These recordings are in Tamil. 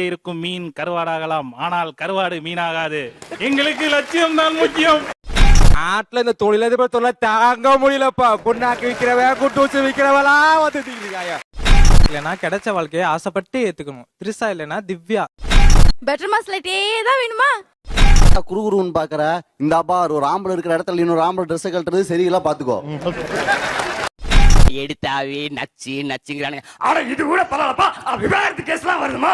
இருக்கும் மீன் கருவாடாகலாம், ஆனால் கருவாடு மீனாகாது. எங்களுக்கு லட்சியம் தான் முக்கியம். நாட்டுல இந்த தொழிலதிபர் தொழில தாங்க முடியலப்பா. குன்னாக்கு விக்கிறவன் குட்டூசி விக்கிறவளா வந்து இல்லைன்னா கிடைச்ச வாழ்க்கையை ஆசைப்பட்டு ஏத்துக்கணும். திரிசா இல்லைன்னா திவ்யா. பெட்டர் மாஸ்லைட்டே தான் வேணுமா? குறுகுருன்னு பாக்குற இந்த அப்பா ஒரு ஆம்பளை இருக்கிற இடத்துல இன்னொரு ஆம்பளை ட்ரெஸ் கழட்டுறது சரியில்லை பாத்துக்கோ. எடுத்தாவே நச்சு நச்சுங்கிறானுங்க. ஆனா இது கூட பரவாயில்லப்பா, விவாகரத்து கேஸ்லாம் வருதுமா?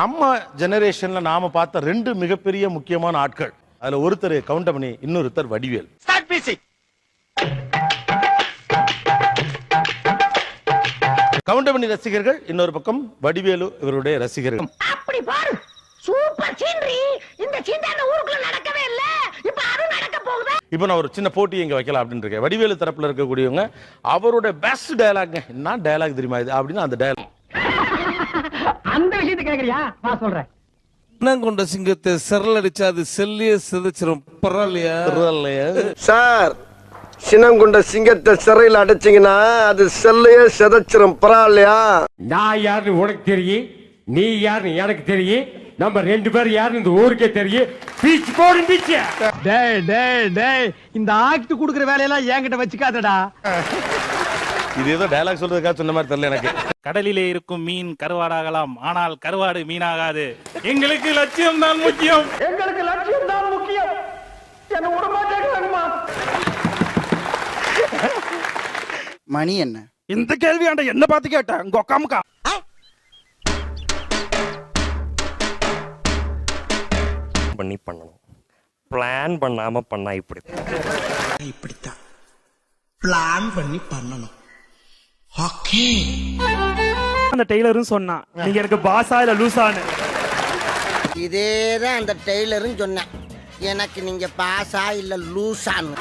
நம்ம ஜெனரேஷன்ல நாம பார்த்த ரெண்டு மிகப்பெரிய முக்கியமான ஆட்கள், அதுல ஒருத்தர் கவுண்டமணி, இன்னொருத்தர் வடிவேல். Start music. கவுண்டமணி ரசிகர்கள் இன்னொரு பக்கம், வடிவேலு இவருடைய ரசிகர்கள். அப்படி பாரு, சூப்பர் சீனரி. இந்த சீன்தான ஊருக்குள்ள நடக்கவே இல்ல, இப்ப அது நடக்க போகுது. இப்ப நான் ஒரு சின்ன போட்டி இங்க வைக்கலாம் அப்படின்னு இருக்கேன். வடிவேலு தரப்புல இருக்கக்கூடியவங்க அவரோட பெஸ்ட் டயலாக் என்ன டயலாக் தெரியுமா இது அப்படின்னு அந்த டயலாக். அந்த விஷயத்தை கேக்குறியா? நான் சொல்றேன். கொண்ட சிங்கத்தை செரல் அடிச்சா அது செல்லிய சிதைச்சிரும். பரவாயில்லையா சார்? சினங்கொண்ட சிங்கத்தை சிறையில் அடைச்சிங்கன்னா அது செல்லையே சிதைச்சிரும். பரவாயில்லையா? நான் யாருன்னு உனக்கு தெரியும், நீ யாருன்னு எனக்கு தெரியும், நம்ம ரெண்டு பேரும் யாருன்னு இந்த ஊருக்கே தெரியும். பீச் போடு பீச். டேய் டேய் டேய், இந்த ஆக்ட் குடுக்குற வேலையெல்லாம் என்கிட்ட வச்சுக்காதடா. இது ஏதோ டயலாக் சொல்றதுக்காக சொன்ன மாதிரி தெரியல எனக்கு. கடலிலே இருக்கும் மீன் கருவாடாகலாம், ஆனால் கருவாடு மீனாகாது. எங்களுக்கு லட்சியம் தான் முக்கியம். எங்களுக்கு லட்சியம் தான் முக்கியம். என்ன உடம்பா கேட்கலாமா? மணி என்ன இந்த கேள்வி ஆண்ட என்ன பார்த்து கேட்டேன். உங்க உக்காமுக்கா பண்ணி பண்ணணும். பிளான் பண்ணாம பண்ணா இப்படித்தான் பிளான் பண்ணி பண்ணணும். ஓகே. அந்த டெய்லரும் சொன்னான், நீங்க எனக்கு பாஸா இல்ல லூசான்னு. இதேதான் அந்த டெய்லரும் சொன்னேன், எனக்கு நீங்க பாஸா இல்ல லூசான்னு.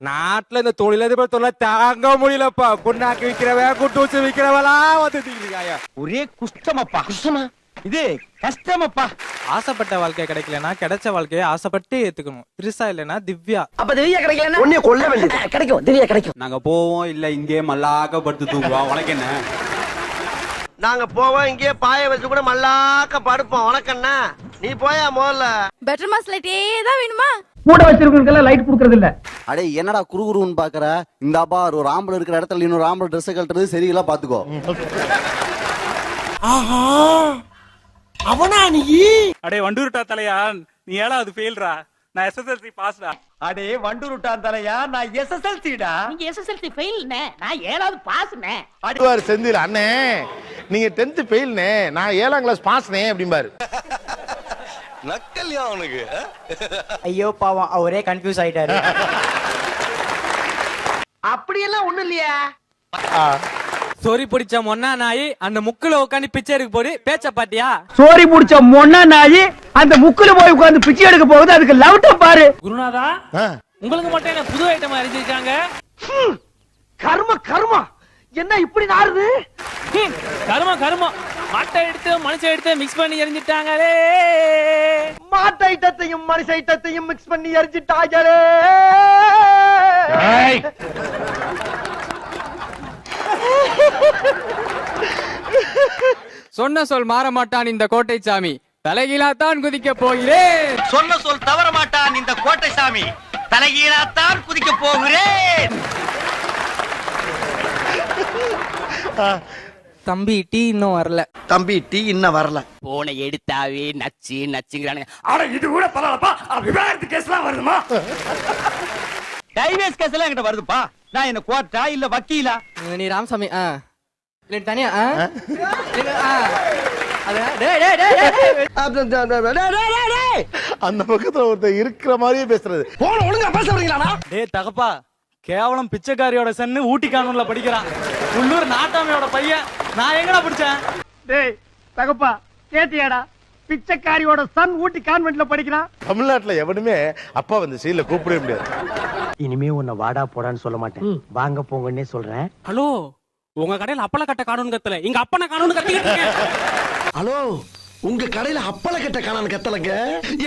நாட்டுல இந்த தொழிலதிபர் தொழில தாங்க முடியலப்பா. குன்னாக்கு விக்கிறவன் குட்டூசி விக்கிறவளா வந்து ஒரே குஷ்டமப்பா. குஷ்டமா? இது கஷ்டமப்பா. ஆசைப்பட்ட வாழ்க்கை கிடைக்கலன்னா கிடைச்ச வாழ்க்கையை ஆசைப்பட்டு ஏத்துக்கணும். திரிசா இல்லைன்னா திவ்யா. அப்ப திவ்யா கிடைக்கலன்னா உன்னைய கொல்ல வேண்டியது. கிடைக்கும், திவ்யா கிடைக்கும். நாங்க போவோம் இல்ல இங்கே மல்லாக்க படுத்து தூங்குவோம். உனக்கு என்ன? நாங்க போவோம் இங்கே பாய வச்சு கூட மல்லாக்க படுப்போம். உனக்கு என்ன? நீ போயா முதல்ல. பெட்டர் மாஸ்லைட்டே தான் வேணுமா? கூட வச்சிருக்கவங்களுக்கு லைட் குடுக்கறது இல்ல. அடே என்னடா குறுகுருன்னு பாக்குற இந்த அப்பா ஒரு ஆம்பளை இருக்கிற இடத்துல இன்னொரு ஆம்பளை ட்ரெஸ் கழட்டுறது சரியில்லை பாத்துக்கோ. ஆஹா, அவனா நீ? அடே வண்டூர்ட்டா தலையான், நீ ஏழாவது ஃபெயில்ரா, நான் எஸ்எஸ்எல்சி பாஸ்டா. அடே வண்டூருட்டான் தலையா, நான் எஸ்எஸ்எல்சிடா. நீங்க எஸ்எஸ்எல்சி ஃபெயில்னே, நான் 7வது பாஸ்னே. அடிவார் செந்தில் அண்ணே, நீங்க 10th ஃபெயில்னே, நான் 7ஆம் கிளாஸ் பாஸ்னே அப்படிம்பாரு. நக்கல்யா அவனுக்கு. ஐயோ பாவம், அவரே கன்ஃபியூஸ் ஆயிட்டாரு. அப்படியெல்லாம் ஒண்ணும் இல்லையா? சொறி பிடிச்ச மொன்னா நாய் அந்த முக்குல உட்காந்து பிச்சை எடுக்க போடு பேச்ச பாத்தியா? சோரி புடிச்ச மொன்னா நாய் அந்த முக்குல போய் உட்கார்ந்து பிச்சை எடுக்க போகுது. அதுக்கு லவ்ட்ட பாரு. குருநாதா, உங்களுக்கு மட்டும் என்ன புது ஐட்டம் அறிஞ்சிருக்காங்க? கர்ம கர்மா, என்ன இப்படி நாறுது? கருமா கருமா, மாட்டை எடுத்து மனுஷன் எடுத்து மிக்ஸ் பண்ணி எரிஞ்சிட்டாங்களே. மாட்டு ஐட்டத்தையும் மனுஷ ஐட்டத்தையும் மிக்ஸ் பண்ணி எரிஞ்சிட்டாங்களே. சொன்ன சொல் மாற மாட்டான் இந்த கோட்டை சாமி, தலைகீழாத்தான் குதிக்க போகிறேன். சொன்ன சொல் தவற மாட்டான் இந்த கோட்டை சாமி, தலைகீழாத்தான் குதிக்க போகிறேன். தம்பி டீ இன்னும் வரல. தம்பி டீ இன்னும் வரல. போனை எடுத்தாவே நச்சு நச்சுங்கிறானுங்க. ஆனா இது கூட பரவாயில்லப்பா, விவாகரத்து கேஸ்லாம் வருதுமா? டைவர்ஸ் கேஸ் எல்லாம் என்கிட்ட வருதுப்பா. நான் என்ன கோர்ட்டா இல்ல வக்கீலா? நீ ராமசாமி இல்ல தனியா அந்த பக்கத்துல ஒருத்தர் இருக்கிற மாதிரியே பேசுறது. போன ஒழுங்கா பேச வரீங்களா? டேய் தகப்பா, கேவலம் பிச்சைக்காரியோட சன்னு ஊட்டி கானூன்ல படிக்கிறான். உள்ளூர் நாட்டாமையோட பையன், நான் எங்கடா பிடிச்சேன்? டேய் தகப்பா, கேட்டியாடா? பிச்சைக்காரியோட சன் ஊட்டி கான்வென்ட்ல படிக்கிறான். தமிழ்நாட்டுல எவனுமே அப்பா வந்து சீல கூப்பிடவே முடியாது. இனிமே உன்னை வாடா போடான்னு சொல்ல மாட்டேன், வாங்க போங்கன்னே சொல்றேன். ஹலோ, உங்க கடையில அப்பள கட்ட காணுன்னு கத்தல, இங்க அப்பன காணுன்னு கத்திக்கிட்டு இருக்கேன். ஹலோ, உங்க கடையில அப்பள கட்ட காணான்னு கத்தலங்க,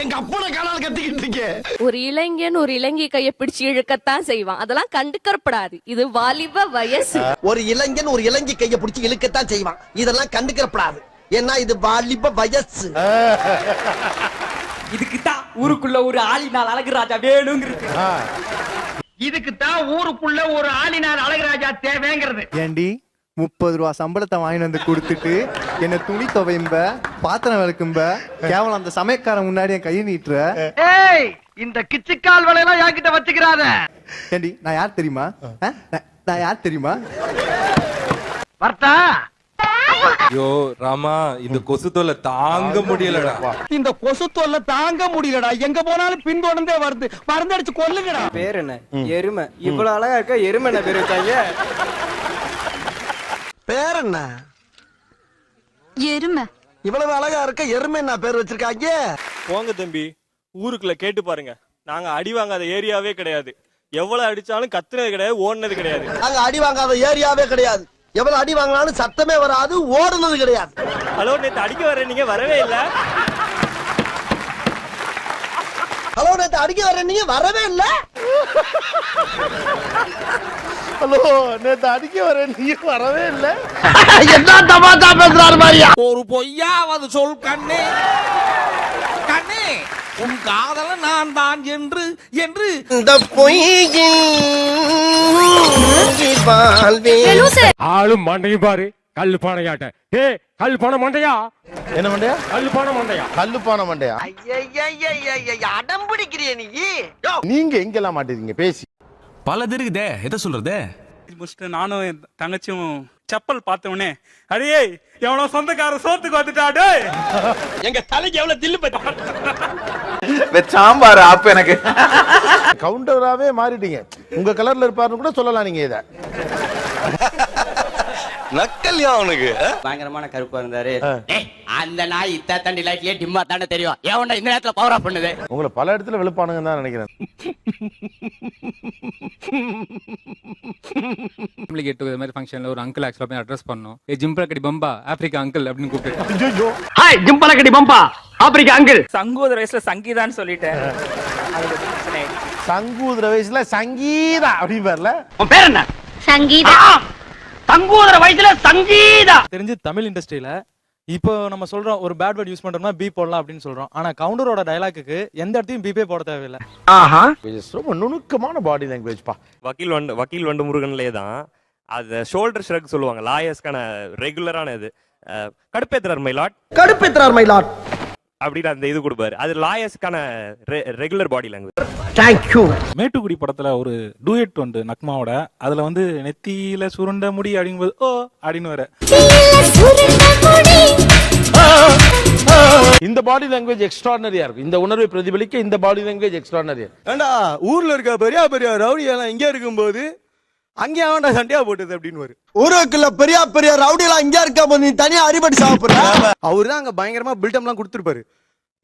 எங்க அப்பள காணான்னு கத்திக்கிட்டு இருக்கேன். ஒரு இளைஞன் ஒரு இளைஞி கையை பிடிச்சு இழுக்கத்தான் செய்வான், அதெல்லாம் கண்டுக்கறப்படாது. இது வாலிப வயசு. ஒரு இளைஞன் ஒரு இளைஞி கைய பிடிச்சி இழுக்கத்தான் செய்வான், இதெல்லாம் கண்டுக்கிறப்படாது. ஏன்னா இது வாலிப வயசு. இதுக்குதான் ஊருக்குள்ள ஒரு ஆளினால் அழகு ராஜா வேணுங்கிறது. இதுக்கு தான் ஊருக்குள்ள ஒரு ஆளினார் அழகுராஜா தேவைங்கிறது. ஏண்டி 30 ரூபா சம்பளத்தை வாங்கி வந்து கொடுத்துட்டு என்ன துணி துவையும்ப பாத்திரம் விளக்கும்ப கேவலம் அந்த சமயக்காரன் முன்னாடி என் கையை நீட்டுற. ஏய், இந்த கிச்சிக்கால் வேலையெல்லாம் என்கிட்ட வச்சுக்கிறாத. ஏண்டி நான் யார் தெரியுமா? நான் யார் தெரியுமா? வர்த்தா ஐயோ ராமா, இந்த கொசு தொல்லை தாங்க முடியலடா. இந்த கொசு தொல்லை தாங்க முடியலடா. எங்க போனாலும் பின்தொடர்ந்தே வருது. மருந்தடிச்சு கொல்லுங்கடா. பேர் என்ன? எருமை. இவ்வளவு அழகா இருக்க எருமை என்ன பேர் வச்சாங்க? பேர் என்ன? எருமை. இவ்வளவு அழகா இருக்க எருமை என்ன பேர் வச்சிருக்காங்க? போங்க தம்பி, ஊருக்குள்ள கேட்டு பாருங்க. நாங்க அடி வாங்காத ஏரியாவே கிடையாது. எவ்வளவு அடிச்சாலும் கத்துனது கிடையாது, ஓடுனது கிடையாது. நாங்க அடி வாங்காத ஏரியாவே கிடையாது. எவ்வளவு அடி வாங்கினாலும் சத்தமே வராது, ஓடுனது கிடையாது. ஹலோ, நேத்து அடிக்க வர நீங்க வரவே இல்ல. ஹலோ, நேத்து அடிக்க வர நீங்க வரவே இல்ல. ஹலோ, நேத்து அடிக்க வர நீங்க வரவே இல்ல. என்ன தமாஷா பேசுறாரு மாதிரியா? ஒரு பொய்யாவது சொல் கண்ணே, கண்ணே உன் காதல நான் தான் என்று என்று இந்த பொய்யின் ஆளும் மண்டையும் பாரு கல்லு பானையாட்ட. ஏ கல்லு பானை மண்டையா? என்ன மண்டையா? கல்லு பானை மண்டையா? கல்லு பானை மண்டையா? அடம் பிடிக்கிறிய நீ. நீங்க எங்கெல்லாம் மாட்டீங்க பேசி? பலது இருக்குதே, எதை சொல்றது? முடிச்சுட்டு நானும் என் தங்கச்சியும் செப்பல் பார்த்தவனே, அடியே எவனோ சொந்தக்கார சோத்துக்கு வந்துட்டாடே. எங்க தலைக்கு எவ்வளவு தில்லு பத்தி சாம்பார் அப்ப எனக்கு கவுண்டராவே மாறிட்டீங்க. உங்க கலர்ல இருப்பாருன்னு கூட சொல்லலாம் நீங்க இத. நக்கல்யா அவனுக்கு பயங்கரமான கருப்பா இருந்தாரு. அந்த நாய் இத்தா தண்டி லைட்லயே டிம்மா தானே தெரியும். எவன்டா இந்த நேரத்துல பவர் ஆஃப் பண்ணுது? உங்களை பல இடத்துல வெளுப்பானுங்க தான் நினைக்கிறேன். ஃபேமிலி கெட் டுகெதர் மாதிரி ஃபங்க்ஷன்ல ஒரு அங்கிள் ஆக்சுவலா போய் அட்ரஸ் பண்ணோம். ஏ ஜிம்பா கடி பம்பா ஆப்பிரிக்கா அங்கிள் அப்படின்னு கூப்பிட்டு. ஹாய் ஜிம்பலக்கடி பம்பா ஆப்பிரிக்கா அங்கிள். சங்கோதர வயசுல சங்கீதான்னு சொல்லிட்டேன். சங்கூதுற வயசுல சங்கீதா அப்படிம்பார்ல. உன் பேர் என்ன? சங்கீதா. சங்கூதர வயசுல சங்கீதா. தெரிஞ்சு தமிழ் இண்டஸ்ட்ரியில இப்போ நம்ம சொல்றோம் ஒரு பேட் வேர்ட் யூஸ் பண்றோம்னா பீ போடலாம் அப்படின்னு சொல்றோம். ஆனா கவுண்டரோட டயலாக்கு எந்த இடத்தையும் பீப்பே போட தேவையில்லை. ரொம்ப நுணுக்கமான பாடி லாங்குவேஜ் பா. வக்கீல் வண்டு முருகன்லயே தான் அது ஷோல்டர் ஷ்ரக் சொல்லுவாங்க. லாயர்ஸ்க்கான ரெகுலரான இது. கடுப்பேத்துறார் மை லாட், கடுப்பேத்துறார் மை லாட் அப்படின்னு அந்த இது கொடுப்பாரு. அது லாயர்ஸ்க்கான ரெகுலர் பாடி லாங்குவேஜ். தேங்க்யூ. மேட்டுக்குடி படத்துல ஒரு டூயட் உண்டு நக்மாவோட. அதுல வந்து நெத்தியில சுருண்ட முடி அப்படிங்கும்போது ஓ அப்படின்னு வர. இந்த பாடி லாங்குவேஜ் எக்ஸ்ட்ராடனரியா இருக்கும். இந்த உணர்வை பிரதிபலிக்க இந்த பாடி லாங்குவேஜ் எக்ஸ்ட்ராடனரியா. ஏண்டா ஊர்ல இருக்க பெரிய பெரிய ரவுடி எல்லாம் இங்க இருக்கும்போது அங்கே அவன்டா சண்டையா போட்டது அப்படின்னு வரும். ஊருக்குள்ள பெரிய பெரிய ரவுடி எல்லாம் இங்க இருக்க போது நீ தனியா அடிபடி சாப்பிடுற. அவரு தான் அங்க பயங்கரமா பில்டம் எல்லாம் கொடுத்துருப்பாரு.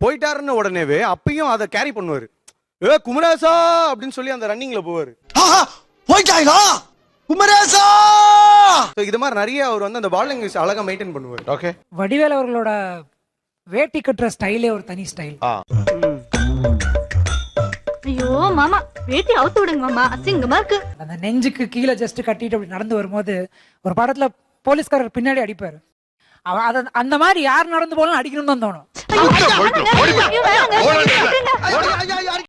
போயிட்டாருன்னு உடனேவே அப்பயும் அதை கேரி பண்ணுவாரு. குமரேசா அப்படின்னு சொல்லி அந்த ரன்னிங்ல போவாரு. போயிட்டாங்களா குமரேசா? இது மாதிரி நிறைய அவர் வந்து அந்த பால் லாங்குவேஜ் அழகா மெயின்டைன் பண்ணுவாரு. ஓகே. வடிவேல் அவர்களோட வேட்டி கட்டுற ஸ்டைலே ஒரு தனி ஸ்டைல். ஐயோ மாமா, வேட்டி அவுத்து விடுங்க மாமா, அசிங்கமா இருக்கு. அந்த நெஞ்சுக்கு கீழே ஜஸ்ட் கட்டிட்டு அப்படி நடந்து வரும்போது ஒரு படத்துல போலீஸ்காரர் பின்னாடி அடிப்பாரு. அந்த மாதிரி யார் நடந்து போனாலும் அடிக்கணும்னு தான் தோணும்.